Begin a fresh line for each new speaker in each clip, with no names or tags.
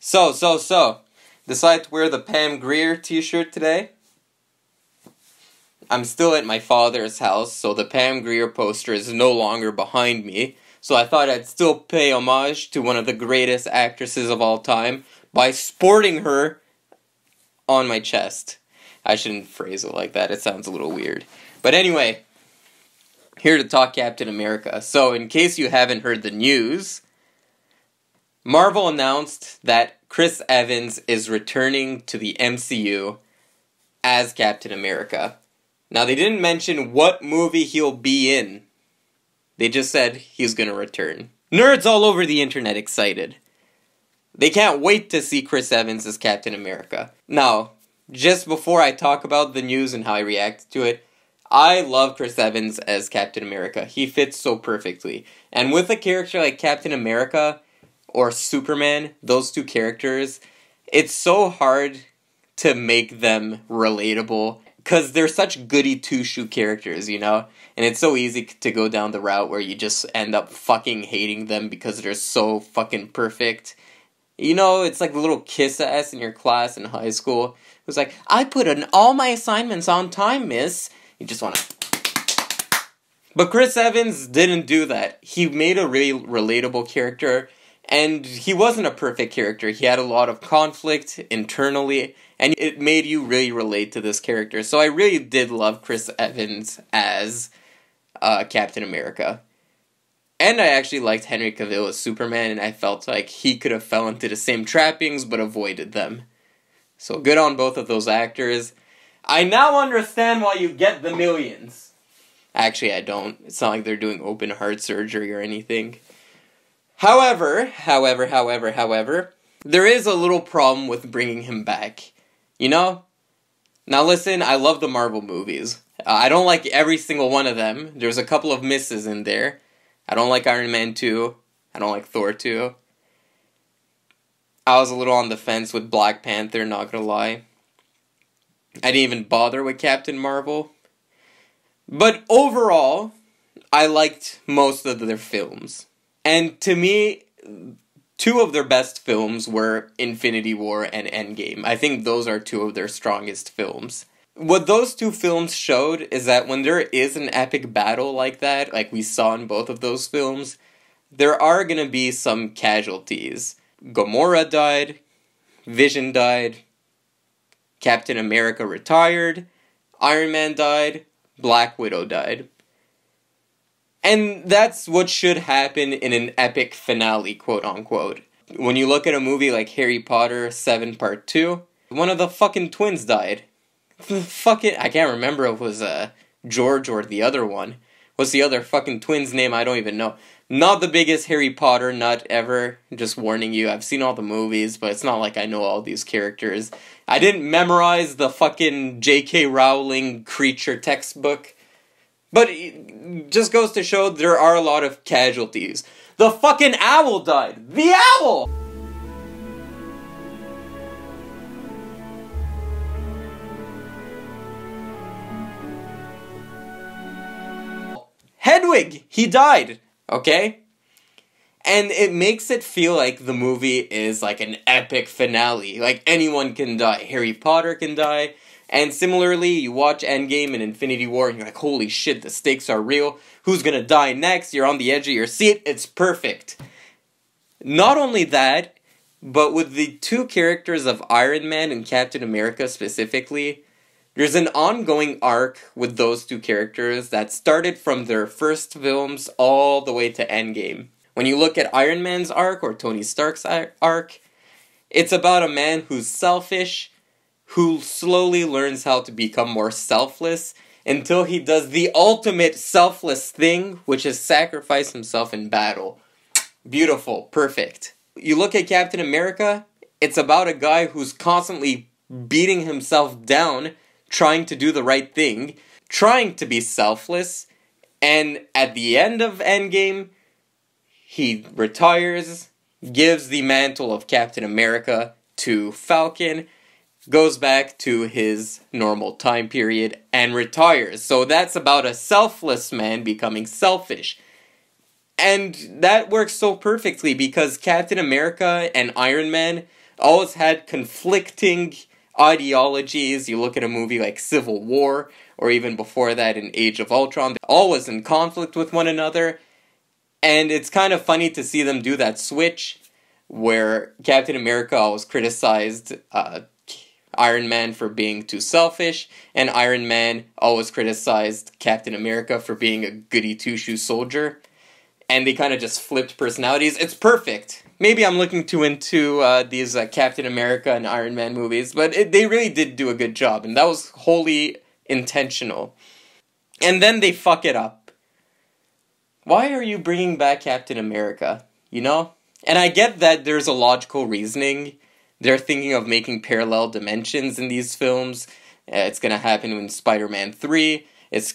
So, decide to wear the Pam Grier t-shirt today. I'm still at my father's house, so the Pam Grier poster is no longer behind me. So I thought I'd still pay homage to one of the greatest actresses of all time by sporting her on my chest. I shouldn't phrase it like that, it sounds a little weird. But anyway, here to talk Captain America. So in case you haven't heard the news, Marvel announced that Chris Evans is returning to the MCU as Captain America. Now, they didn't mention what movie he'll be in. They just said he's gonna return. Nerds all over the internet excited. They can't wait to see Chris Evans as Captain America. Now, just before I talk about the news and how I react to it, I love Chris Evans as Captain America. He fits so perfectly. And with a character like Captain America or Superman, those two characters, it's so hard to make them relatable because they're such goody two-shoe characters, you know? And it's so easy to go down the route where you just end up fucking hating them because they're so fucking perfect. You know, it's like the little kiss ass in your class in high school. It was like, I put in all my assignments on time, miss. You just want to... But Chris Evans didn't do that. He made a really relatable character, and he wasn't a perfect character. He had a lot of conflict internally, and it made you really relate to this character. So I really did love Chris Evans as Captain America. And I actually liked Henry Cavill as Superman, and I felt like he could have fell into the same trappings, but avoided them. So good on both of those actors. I now understand why you get the millions. Actually, I don't. It's not like they're doing open heart surgery or anything. However, there is a little problem with bringing him back. You know? Now listen, I love the Marvel movies. I don't like every single one of them. There's a couple of misses in there. I don't like Iron Man 2. I don't like Thor 2. I was a little on the fence with Black Panther, not gonna lie. I didn't even bother with Captain Marvel. But overall, I liked most of their films. And to me, two of their best films were Infinity War and Endgame. I think those are two of their strongest films. What those two films showed is that when there is an epic battle like that, like we saw in both of those films, there are gonna be some casualties. Gamora died, Vision died, Captain America retired, Iron Man died, Black Widow died. And that's what should happen in an epic finale, quote-unquote. When you look at a movie like Harry Potter 7 Part 2, one of the fucking twins died. I can't remember if it was George or the other one. What's the other fucking twin's name? I don't even know. Not the biggest Harry Potter nut ever. Just warning you, I've seen all the movies, but it's not like I know all these characters. I didn't memorize the fucking J.K. Rowling creature textbook. But it just goes to show there are a lot of casualties. The fucking owl died! The owl! Hedwig! He died! Okay? And it makes it feel like the movie is like an epic finale. Like anyone can die. Harry Potter can die. And similarly, you watch Endgame and Infinity War and you're like, holy shit, the stakes are real. Who's gonna die next? You're on the edge of your seat. It's perfect. Not only that, but with the two characters of Iron Man and Captain America specifically, there's an ongoing arc with those two characters that started from their first films all the way to Endgame. When you look at Iron Man's arc, or Tony Stark's arc, it's about a man who's selfish, who slowly learns how to become more selfless, until he does the ultimate selfless thing, which is sacrifice himself in battle. Beautiful. Perfect. You look at Captain America, it's about a guy who's constantly beating himself down, trying to do the right thing, trying to be selfless, and at the end of Endgame, he retires, gives the mantle of Captain America to Falcon, goes back to his normal time period, and retires. So that's about a selfless man becoming selfish. And that works so perfectly because Captain America and Iron Man always had conflicting ideologies. You look at a movie like Civil War, or even before that in Age of Ultron, they're always in conflict with one another. And it's kind of funny to see them do that switch, where Captain America always criticized Iron Man for being too selfish, and Iron Man always criticized Captain America for being a goody two-shoes soldier. And they kind of just flipped personalities. It's perfect. Maybe I'm looking too into these Captain America and Iron Man movies, but they really did do a good job, and that was wholly intentional. And then they fuck it up. Why are you bringing back Captain America? You know? And I get that there's a logical reasoning. They're thinking of making parallel dimensions in these films. It's gonna happen in Spider-Man 3. It's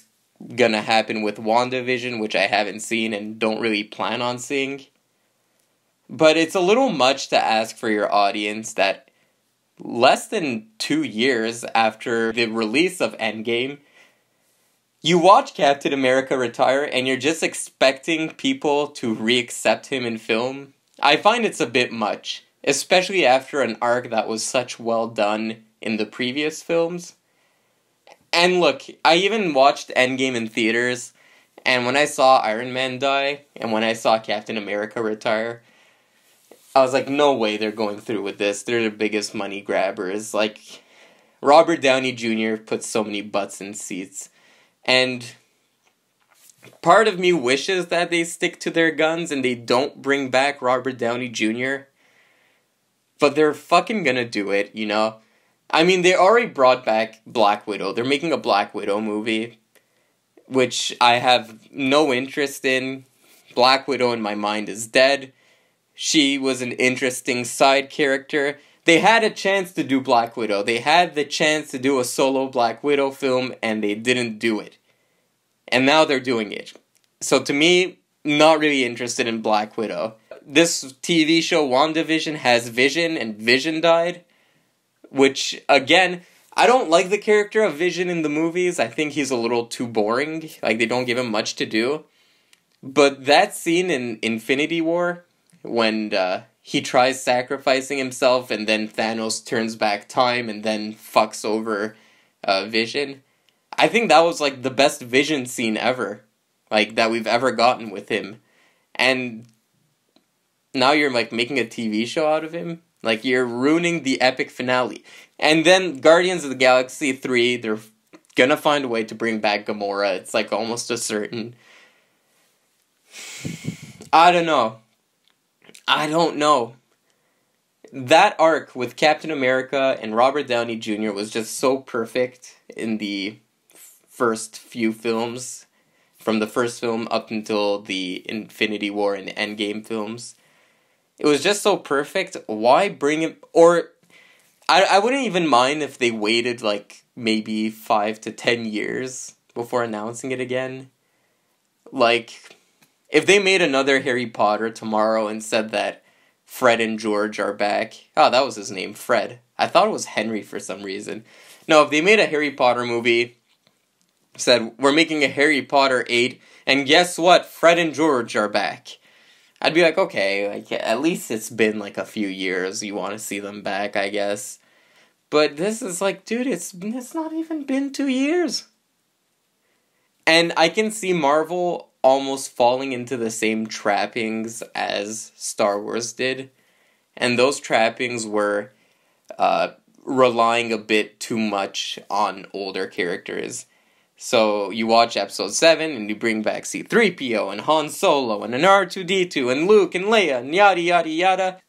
gonna happen with WandaVision, which I haven't seen and don't really plan on seeing. But it's a little much to ask for your audience that less than 2 years after the release of Endgame, you watch Captain America retire and you're just expecting people to re-accept him in film. I find it's a bit much, especially after an arc that was such well done in the previous films. And look, I even watched Endgame in theaters, and when I saw Iron Man die, and when I saw Captain America retire, I was like, no way they're going through with this. They're the biggest money grabbers. Like, Robert Downey Jr. puts so many butts in seats. And part of me wishes that they stick to their guns and they don't bring back Robert Downey Jr. But they're fucking gonna do it, you know? I mean, they already brought back Black Widow. They're making a Black Widow movie, which I have no interest in. Black Widow in my mind is dead. She was an interesting side character. They had a chance to do Black Widow. They had the chance to do a solo Black Widow film, and they didn't do it. And now they're doing it. So to me, not really interested in Black Widow. This TV show, WandaVision, has Vision, and Vision died. Which, again, I don't like the character of Vision in the movies. I think he's a little too boring. Like, they don't give him much to do. But that scene in Infinity War, when he tries sacrificing himself and then Thanos turns back time and then fucks over Vision, I think that was like the best Vision scene ever, like that we've ever gotten with him. And now you're like making a TV show out of him? Like, you're ruining the epic finale. And then Guardians of the Galaxy 3, they're gonna find a way to bring back Gamora. It's like almost a certain. I don't know. That arc with Captain America and Robert Downey Jr. was just so perfect in the first few films. From the first film up until the Infinity War and Endgame films. It was just so perfect. Why bring it? Or I wouldn't even mind if they waited like maybe 5 to 10 years before announcing it again. Like, if they made another Harry Potter tomorrow and said that Fred and George are back. Oh, that was his name, Fred. I thought it was Henry for some reason. No, if they made a Harry Potter movie, said, we're making a Harry Potter 8, and guess what? Fred and George are back. I'd be like, okay, like, at least it's been like a few years. You want to see them back, I guess. But this is like, dude, it's not even been 2 years. And I can see Marvel almost falling into the same trappings as Star Wars did. And those trappings were relying a bit too much on older characters. So you watch episode 7 and you bring back C-3PO and Han Solo and an R2-D2 and Luke and Leia and yada yada yada.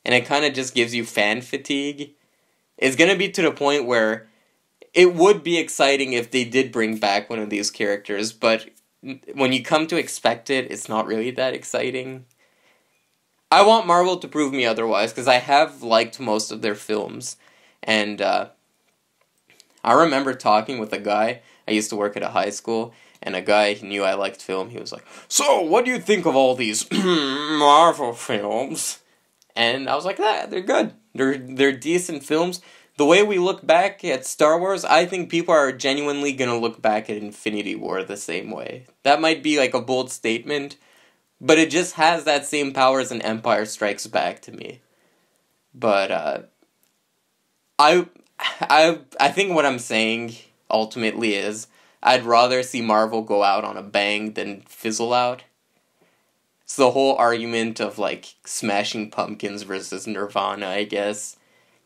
And it kind of just gives you fan fatigue. It's going to be to the point where it would be exciting if they did bring back one of these characters, but when you come to expect it, it's not really that exciting. I want Marvel to prove me otherwise, because I have liked most of their films. And I remember talking with a guy. I used to work at a high school, and a guy knew I liked film. He was like, so, what do you think of all these Marvel films? And I was like, they're good. They're decent films. The way we look back at Star Wars, I think people are genuinely gonna look back at Infinity War the same way. That might be like a bold statement, but it just has that same power as an Empire Strikes Back to me. But I think what I'm saying ultimately is I'd rather see Marvel go out on a bang than fizzle out. It's the whole argument of like Smashing Pumpkins versus Nirvana, I guess.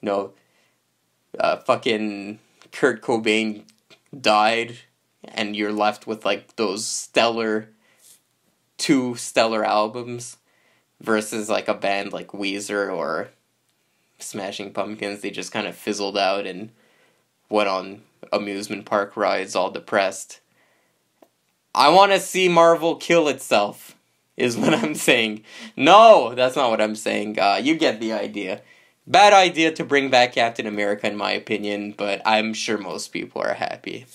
You know, fucking Kurt Cobain died, and you're left with like those two stellar albums, versus like a band like Weezer or Smashing Pumpkins. They just kind of fizzled out and went on amusement park rides all depressed. I want to see Marvel kill itself, is what I'm saying. No, that's not what I'm saying. You get the idea. Bad idea to bring back Captain America, in my opinion, but I'm sure most people are happy.